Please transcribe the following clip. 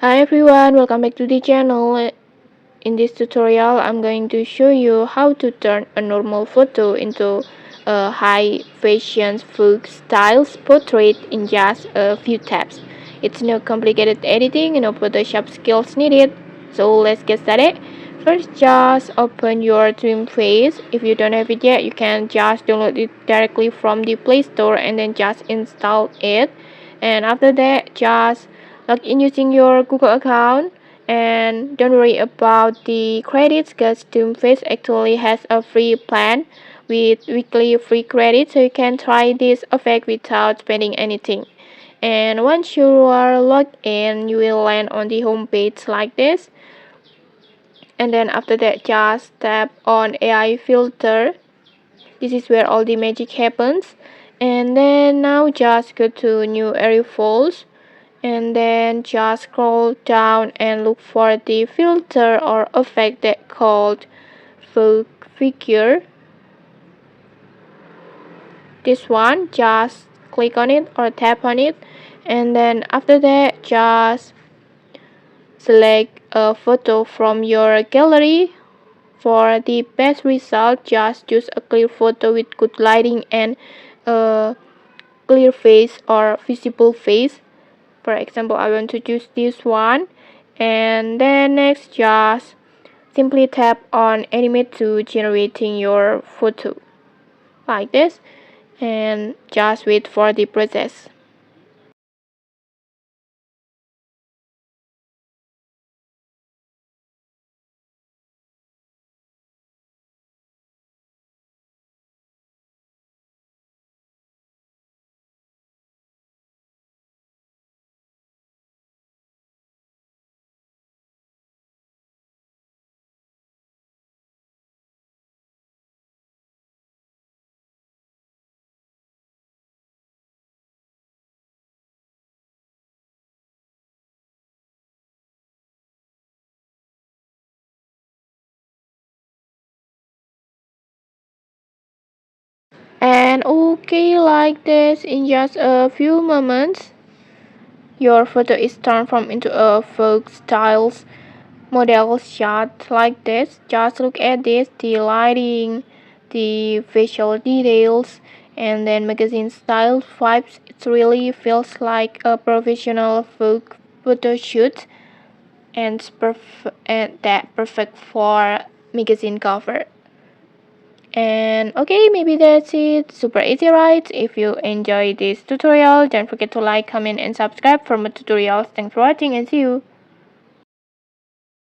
Hi everyone, welcome back to the channel. In this tutorial, I'm going to show you how to turn a normal photo into a high fashion folk styles portrait in just a few taps. It's no complicated editing, no Photoshop skills needed. So let's get started. First, just open your Dream Face. If you don't have it yet, you can just download it directly from the Play Store and then just install it. And after that, just log in using your Google account, and don't worry about the credits because Doomface actually has a free plan with weekly free credits, so you can try this effect without spending anything. And once you are logged in, you will land on the home page like this, and then after that just tap on AI filter. This is where all the magic happens. And then now just go to new area files, and then just scroll down and look for the filter or effect that called figure. This one, just click on it or tap on it, and then after that just select a photo from your gallery. For the best result, just choose a clear photo with good lighting and a clear face or visible face. For example, I want to choose this one, and then next just simply tap on animate to generating your photo like this, and just wait for the process. And okay, like this, in just a few moments your photo is transformed into a folk styles model shot like this. Just look at this, the lighting, the facial details, and then magazine style vibes. It really feels like a professional photo shoot, and that perfect for magazine cover. And okay, maybe that's it. Super easy, right? If you enjoyed this tutorial, don't forget to like, comment, and subscribe for more tutorials. Thanks for watching, and see you.